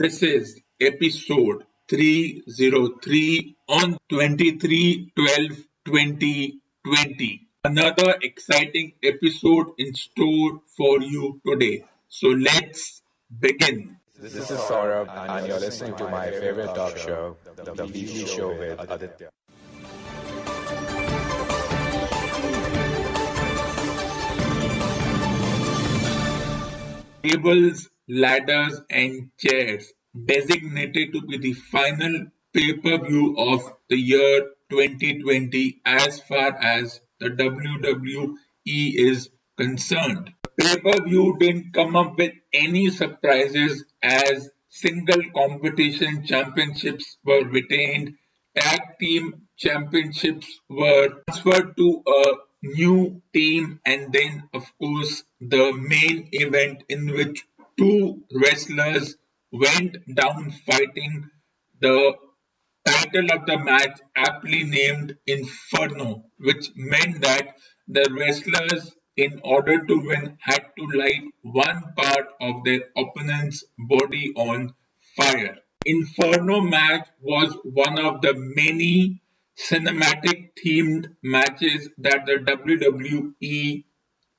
This is episode 303 on 23/12/2020. Another exciting episode in store for you today. So let's begin. This is Saurabh, and you're listening to my favorite talk show, The Weekly Show with Aditya. Tables, ladders, and chairs designated to be the final pay-per-view of the year 2020 as far as the WWE is concerned. The pay-per-view didn't come up with any surprises as single competition championships were retained, tag team championships were transferred to a new team, and then, of course, the main event in which two wrestlers went down fighting. The title of the match aptly named Inferno, which meant that the wrestlers, in order to win, had to light one part of their opponent's body on fire. Inferno match was one of the many cinematic themed matches that the WWE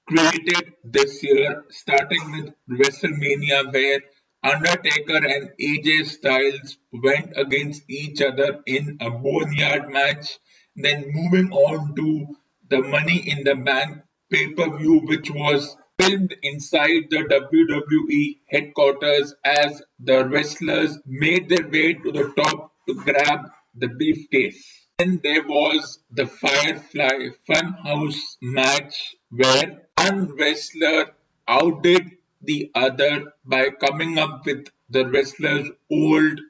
created this year, starting with WrestleMania, where Undertaker and AJ Styles went against each other in a boneyard match, then moving on to the Money in the Bank pay-per-view, which was filmed inside the WWE headquarters as the wrestlers made their way to the top to grab the briefcase. Then there was the Firefly Funhouse match where one wrestler outdid the other by coming up with the wrestler's old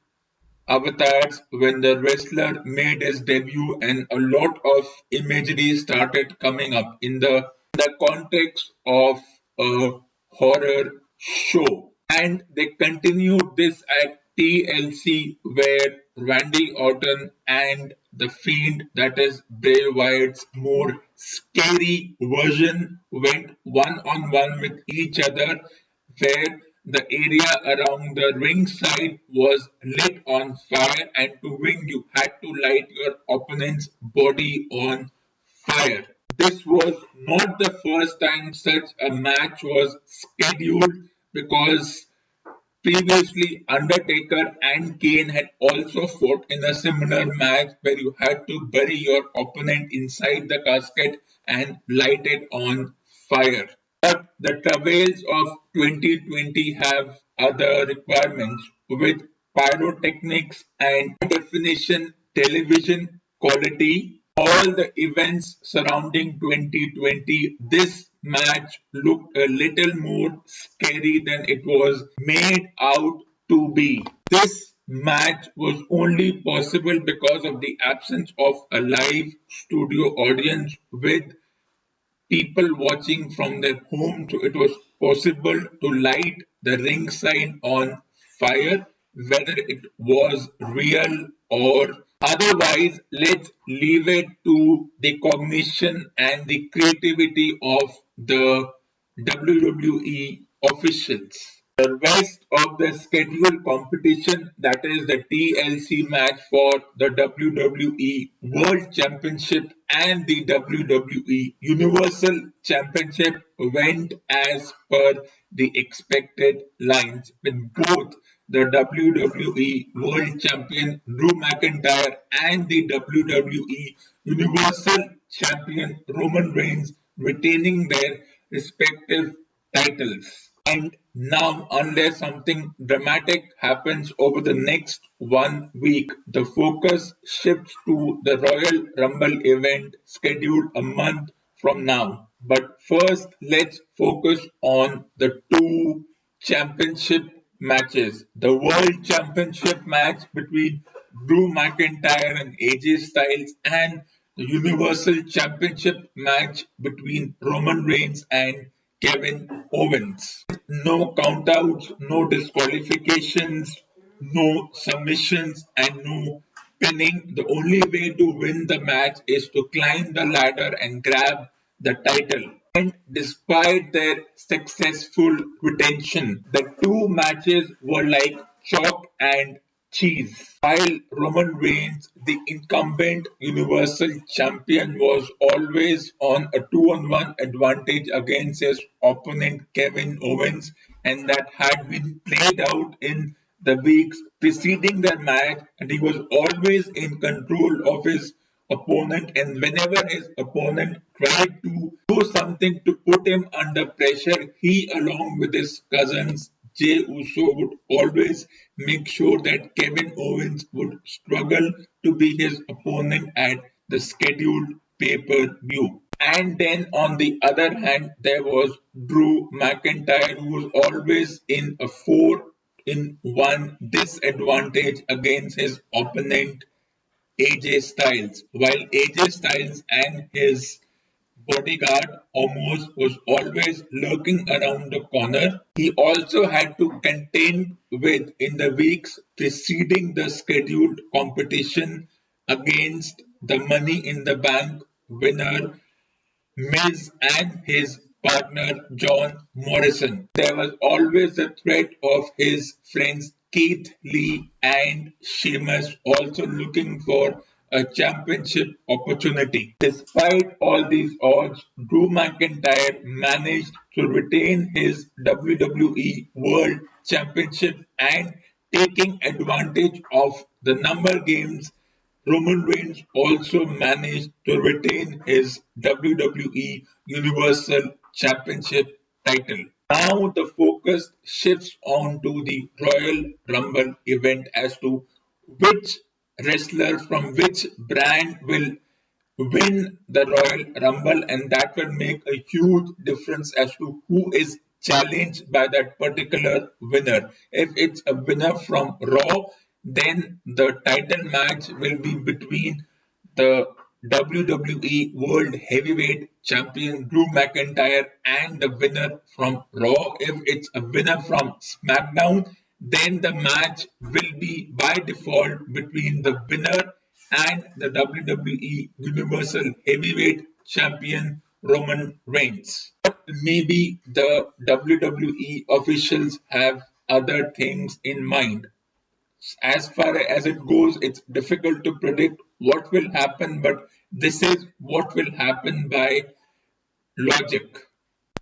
avatars when the wrestler made his debut, and a lot of imagery started coming up in the context of a horror show. And they continued this at TLC, where Randy Orton and the Fiend, that is Bray Wyatt's more scary version, went one-on-one with each other, where the area around the ringside was lit on fire, and to win you had to light your opponent's body on fire. This was not the first time such a match was scheduled, because previously Undertaker and Kane had also fought in a similar match where you had to bury your opponent inside the casket and light it on fire. But the travails of 2020 have other requirements, with pyrotechnics and high-definition television quality. All the events surrounding 2020, this match looked a little more scary than it was made out to be. This match was only possible because of the absence of a live studio audience with people watching from their home, so it was possible to light the ring sign on fire, whether it was real or otherwise. Let's leave it to the cognition and the creativity of the WWE officials. The rest of the scheduled competition, that is the TLC match for the WWE World Championship and the WWE Universal Championship, went as per the expected lines, with both the WWE World Champion Drew McIntyre and the WWE Universal Champion Roman Reigns retaining their respective titles. And now, unless something dramatic happens over the next 1 week, the focus shifts to the Royal Rumble event scheduled a month from now. But first, let's focus on the two championship matches. The World Championship match between Drew McIntyre and AJ Styles, and the Universal Championship match between Roman Reigns and Kevin Owens. No countouts, no disqualifications, no submissions, and no pinning. The only way to win the match is to climb the ladder and grab the title. And despite their successful retention, the two matches were like chalk and cheese. While Roman Reigns, the incumbent Universal Champion, was always on a 2-on-1 advantage against his opponent Kevin Owens, and that had been played out in the weeks preceding the match, and he was always in control of his opponent, and whenever his opponent tried to do something to put him under pressure, he along with his cousins Jey Uso would always make sure that Kevin Owens would struggle to be his opponent at the scheduled pay-per-view. And then on the other hand, there was Drew McIntyre, who was always in a 4-in-1 disadvantage against his opponent AJ Styles. While AJ Styles and his bodyguard almost was always lurking around the corner, he also had to contend with in the weeks preceding the scheduled competition against the Money in the Bank winner Miz and his partner John Morrison. There was always the threat of his friends Keith Lee and Sheamus also looking for a championship opportunity. Despite all these odds, Drew McIntyre managed to retain his WWE World Championship and taking advantage of the number games Roman Reigns also managed to retain his WWE Universal Championship title. Now the focus shifts on to the Royal Rumble event as to which wrestler from which brand will win the Royal Rumble, and that will make a huge difference as to who is challenged by that particular winner. If it's a winner from Raw, then the title match will be between the WWE World Heavyweight Champion Drew McIntyre and the winner from Raw. If it's a winner from SmackDown, then the match will be by default between the winner and the WWE Universal Heavyweight Champion Roman Reigns. But maybe the WWE officials have other things in mind. As far as it goes, it's difficult to predict what will happen, but this is what will happen by logic.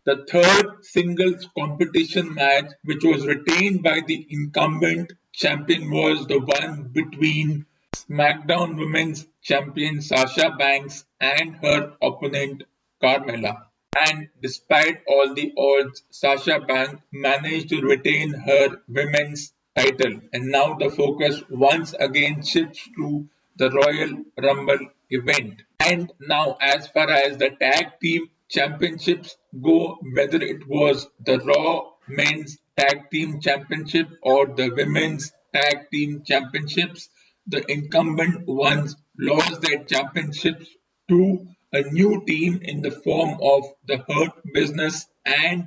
The third singles competition match, which was retained by the incumbent champion, was the one between SmackDown Women's Champion Sasha Banks and her opponent Carmella. And despite all the odds, Sasha Banks managed to retain her women's title. And now the focus once again shifts to the Royal Rumble event. And now, as far as the tag team championships go, whether it was the Raw Men's Tag Team Championship or the Women's Tag Team Championships, the incumbent ones lost their championships to a new team in the form of the Hurt Business and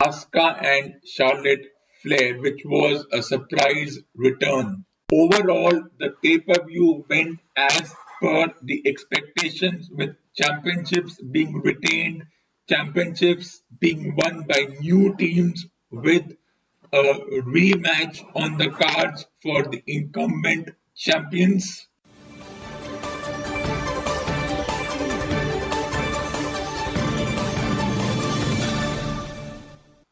Asuka and Charlotte Flair, which was a surprise return. Overall, the pay-per-view went as per the expectations, with championships being retained, championships being won by new teams, with a rematch on the cards for the incumbent champions.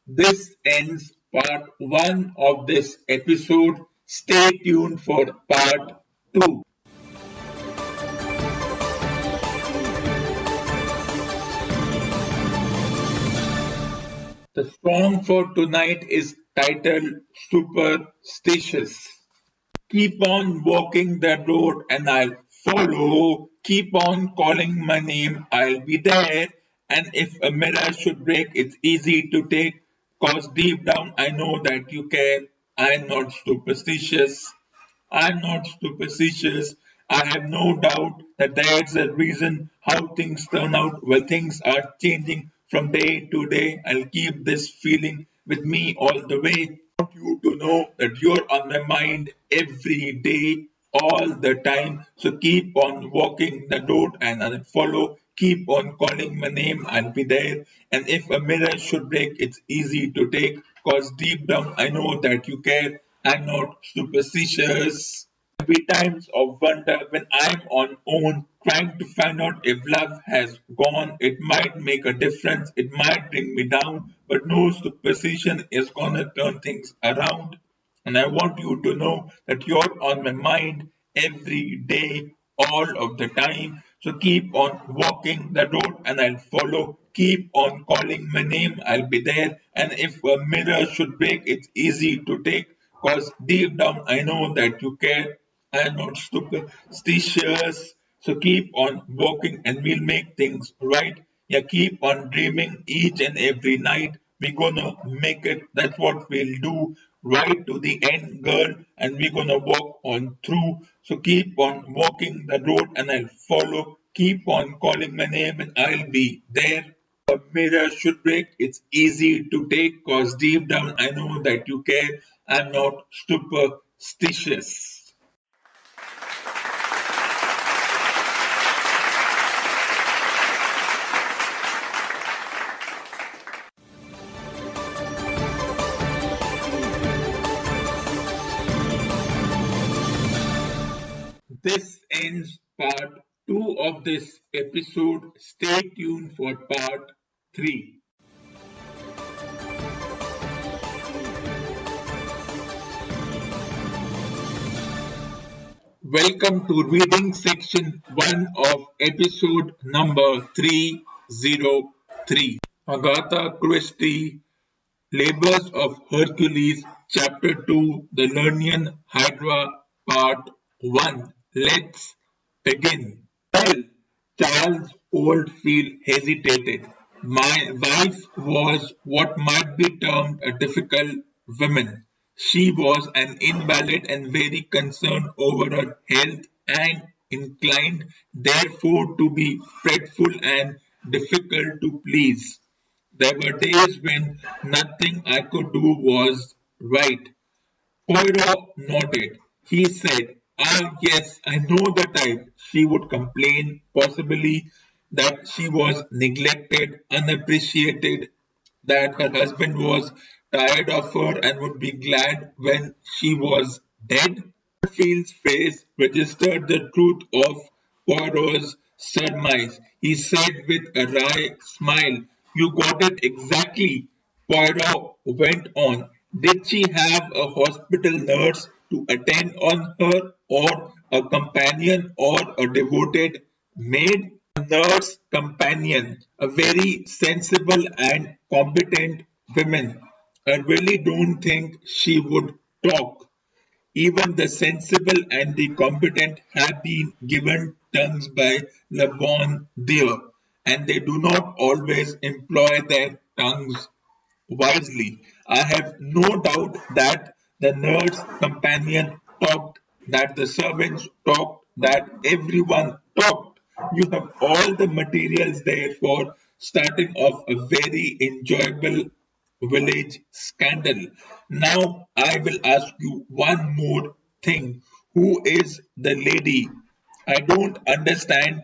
This ends part 1 of this episode. Stay tuned for part 2. The song for tonight is titled Superstitious. Keep on walking the road and I'll follow. Keep on calling my name, I'll be there. And if a mirror should break, it's easy to take. Cause deep down I know that you care. I'm not superstitious. I'm not superstitious. I have no doubt that there's a reason how things turn out. Well, things are changing from day to day. I'll keep this feeling with me all the way. I want you to know that you're on my mind every day, all the time. So keep on walking the road and I'll follow. Keep on calling my name, I'll be there. And if a mirror should break, it's easy to take. Cause deep down I know that you care. I'm not superstitious. There'll be times of wonder when I'm on own trying to find out if love has gone. It might make a difference, it might bring me down, but no superstition is gonna turn things around. And I want you to know that you're on my mind every day, all of the time. So keep on walking the road and I'll follow. Keep on calling my name, I'll be there. And if a mirror should break, it's easy to take because deep down I know that you care. I'm not superstitious. So keep on walking and we'll make things right. Yeah, keep on dreaming each and every night. We're gonna make it. That's what we'll do. Right to the end, girl, and we're gonna walk on through. So keep on walking the road and I'll follow. Keep on calling my name and I'll be there. A mirror should break. It's easy to take cause deep down I know that you care. I'm not superstitious. This ends part 2 of this episode. Stay tuned for part 3. Welcome to reading section 1 of episode number 303. Agatha Christie, Labors of Hercules, Chapter 2, The Lernean Hydra, Part 1. Let's begin. Well, Charles Oldfield hesitated. My wife was what might be termed a difficult woman. She was an invalid and very concerned over her health and inclined, therefore, to be fretful and difficult to please. There were days when nothing I could do was right. Poirot nodded. He said, "Ah, yes, I know the type." She would complain, possibly, that she was neglected, unappreciated, that her husband was tired of her and would be glad when she was dead. Field's face registered the truth of Poirot's surmise. He said with a wry smile, "You got it exactly." Poirot went on, "Did she have a hospital nurse to attend on her, or a companion, or a devoted maid?" "A nurse companion, a very sensible and competent woman. I really don't think she would talk. Even the sensible and the competent have been given tongues by Le Bon Dieu, and they do not always employ their tongues wisely. I have no doubt that the nurse companion talked, that the servants talked, that everyone talked. You have all the materials there for starting off a very enjoyable village scandal. Now I will ask you one more thing. Who is the lady?" "I don't understand."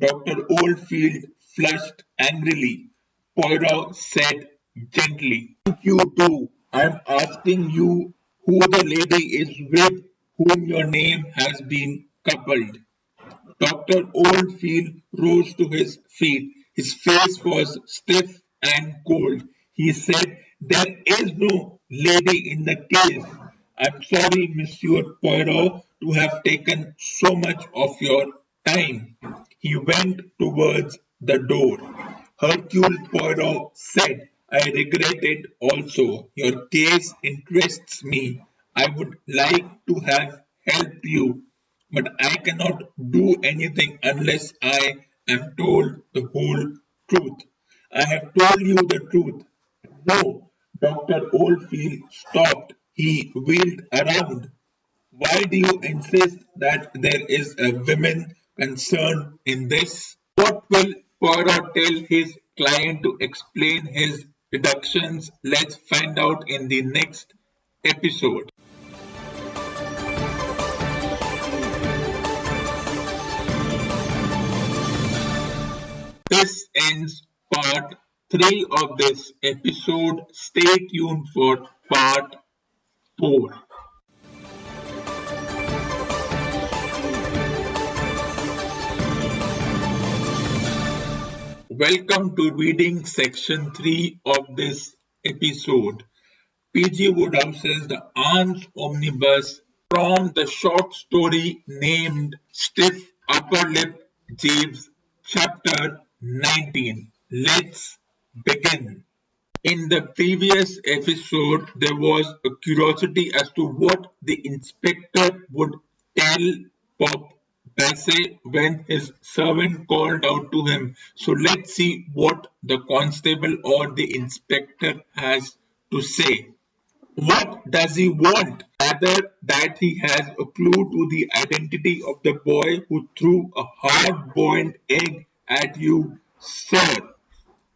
Dr. Oldfield flushed angrily. Poirot said gently, "You do. I'm asking you who the lady is with whom your name has been coupled." Dr. Oldfield rose to his feet. His face was stiff and cold. He said, "There is no lady in the case. I'm sorry, Monsieur Poirot, to have taken so much of your time." He went towards the door. Hercule Poirot said, "I regret it also. Your case interests me. I would like to have helped you, but I cannot do anything unless I am told the whole truth." "I have told you the truth." "No." Dr. Oldfield stopped. He wheeled around. "Why do you insist that there is a woman concerned in this?" What will Poirot tell his client to explain his deductions? Let's find out in the next episode. This ends part 3 of this episode. Stay tuned for part 4. Welcome to reading section 3 of this episode. PG Wodehouse's The Arms Omnibus from the short story named Stiff Upper Lip Jeeves, Chapter 19. Let's begin. In the previous episode, there was a curiosity as to what the inspector would tell Pop Bassett when his servant called out to him. So let's see what the constable or the inspector has to say. What does he want? Rather that he has a clue to the identity of the boy who threw a hard-boiled egg at you, sir.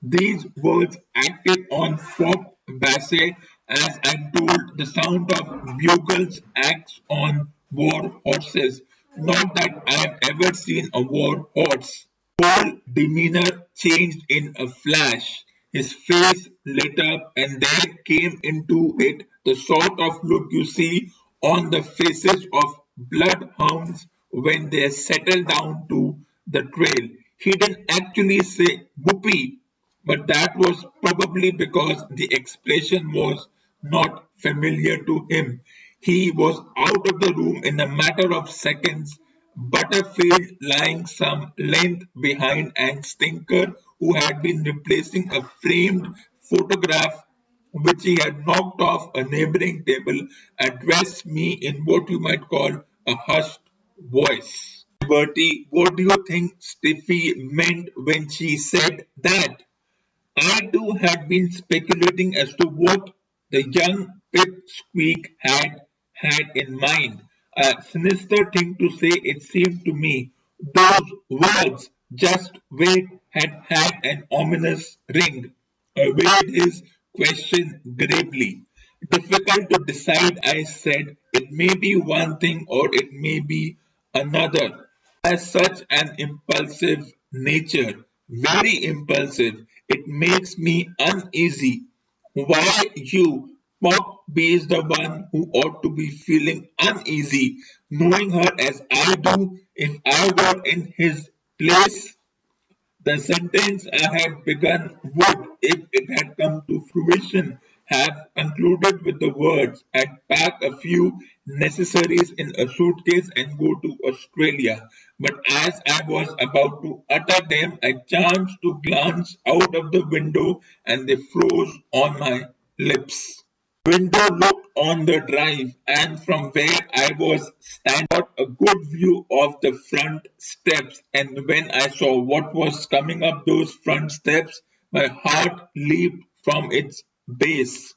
These words acted on Fop Bassett as I'm told the sound of bugles acts on war horses. Not that I've ever seen a war horse. Whole demeanor changed in a flash. His face lit up and there came into it the sort of look you see on the faces of bloodhounds when they settle down to the trail. He didn't actually say whoopee, but that was probably because the expression was not familiar to him. He was out of the room in a matter of seconds, Butterfield lying some length behind and Stinker, who had been replacing a framed photograph which he had knocked off a neighboring table, addressed me in what you might call a hushed voice. Bertie, what do you think Stiffy meant when she said that? I too had been speculating as to what the young pipsqueak had in mind. A sinister thing to say it seemed to me. Those words, "just wait," had an ominous ring. I weighed his question gravely. Difficult to decide, I said. It may be one thing or it may be another. Has such an impulsive nature, very impulsive. It makes me uneasy. Why you, Pop, be is the one who ought to be feeling uneasy, knowing her as I do. If I were in his place, the sentence I had begun would, if it had come to fruition, have concluded with the words, "I'd pack a few necessaries in a suitcase and go to Australia." But as I was about to utter them, I chanced to glance out of the window and they froze on my lips. Window looked on the drive, and from where I was standing got a good view of the front steps. And when I saw what was coming up those front steps, my heart leaped from its base.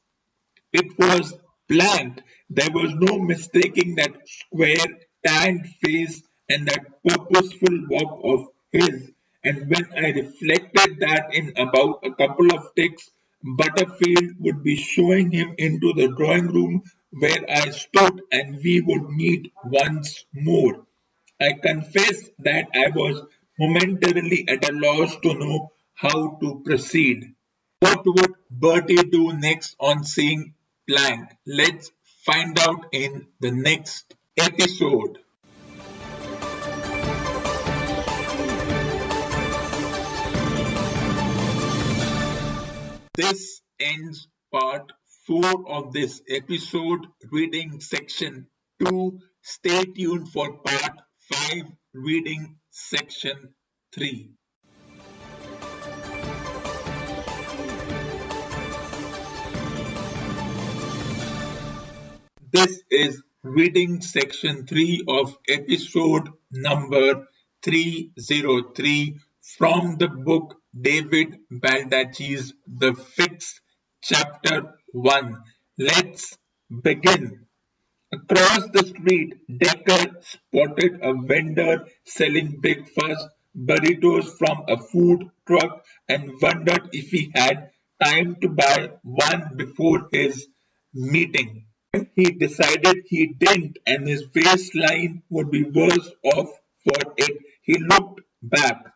It was blank. There was no mistaking that square, tanned face and that purposeful walk of his. And when I reflected that in about a couple of ticks, Butterfield would be showing him into the drawing room where I stood and we would meet once more. I confess that I was momentarily at a loss to know how to proceed. What would Bertie do next on seeing Plank? Let's find out in the next episode. This ends part 4 of this episode, reading section 2. Stay tuned for part 5, reading section 3. This is reading section 3 of episode number 303 from the book David Baldacci's The Fix, Chapter 1. Let's begin. Across the street, Decker spotted a vendor selling breakfast burritos from a food truck and wondered if he had time to buy one before his meeting. He decided he didn't and his waistline would be worse off for it. He looked back.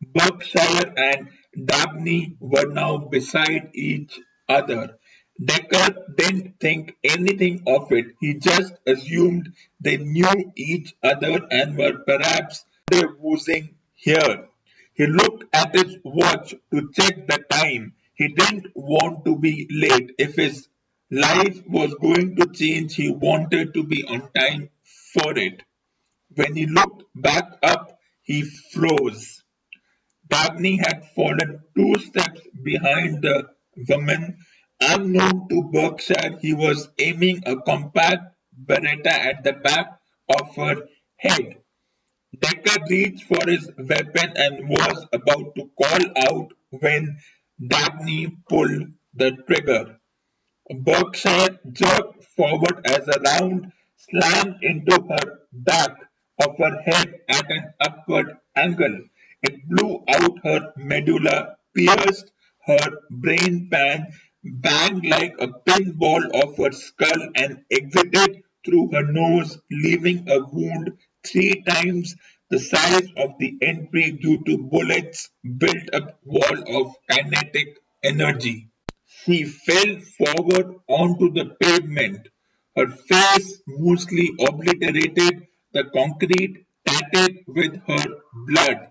Berkshire and Dabney were now beside each other. Decker didn't think anything of it. He just assumed they knew each other and were perhaps rendezvousing here. He looked at his watch to check the time. He didn't want to be late. If his life was going to change, he wanted to be on time for it. When he looked back up, he froze. Dabney had fallen 2 steps behind the woman. Unknown to Berkshire, he was aiming a compact Beretta at the back of her head. Decker reached for his weapon and was about to call out when Dabney pulled the trigger. Berkshire jerked forward as a round slammed into her back of her head at an upward angle. It blew out her medulla, pierced her brain pan, banged like a pinball off her skull, and exited through her nose, leaving a wound 3 times the size of the entry due to bullets' built up wall of kinetic energy. She fell forward onto the pavement, her face mostly obliterated, the concrete tattered with her blood.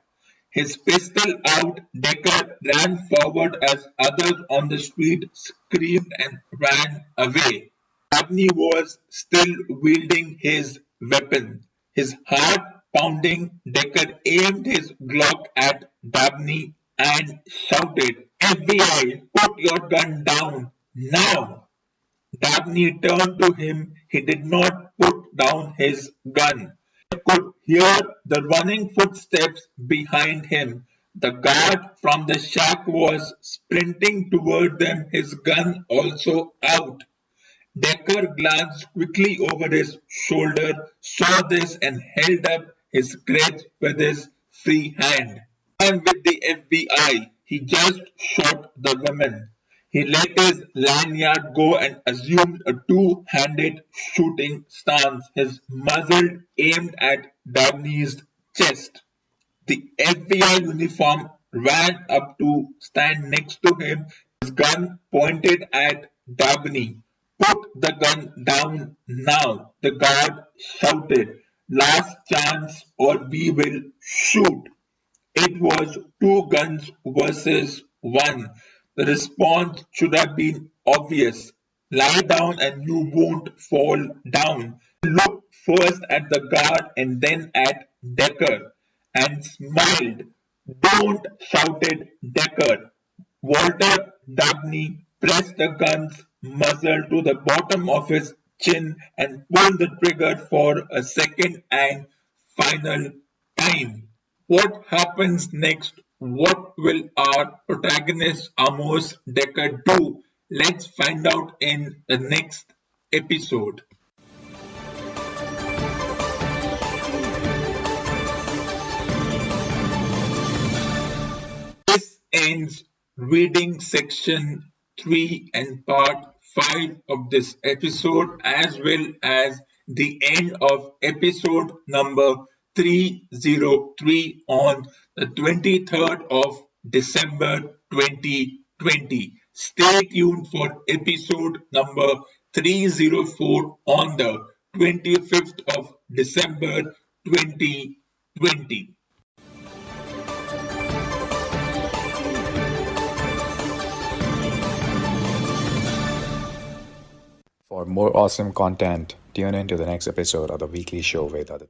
His pistol out, Decker ran forward as others on the street screamed and ran away. Dabney was still wielding his weapon. His heart pounding, Decker aimed his Glock at Dabney and shouted, "FBI, put your gun down, now!" Dabney turned to him. He did not put down his gun. He could hear the running footsteps behind him. The guard from the shack was sprinting toward them, his gun also out. Decker glanced quickly over his shoulder, saw this, and held up his crutch with his free hand. "I'm with the FBI." He just shot the woman. He let his lanyard go and assumed a two-handed shooting stance, his muzzle aimed at Dabney's chest. The FBI uniform ran up to stand next to him, his gun pointed at Dabney. "Put the gun down now," the guard shouted. "Last chance or we will shoot." It was 2 guns versus 1. The response should have been obvious. "Lie down and you won't fall down." He looked first at the guard and then at Decker and smiled. "Don't," shouted Decker. Walter Dabney pressed the gun's muzzle to the bottom of his chin and pulled the trigger for a second and final time. What happens next? What will our protagonist Amos Decker do? Let's find out in the next episode. This ends reading section 3 and part 5 of this episode, as well as the end of episode number 303 on the 23rd of December 2020. Stay tuned for episode number 304 on the 25th of December 2020. For more awesome content, tune in to the next episode of the weekly show with Agatha.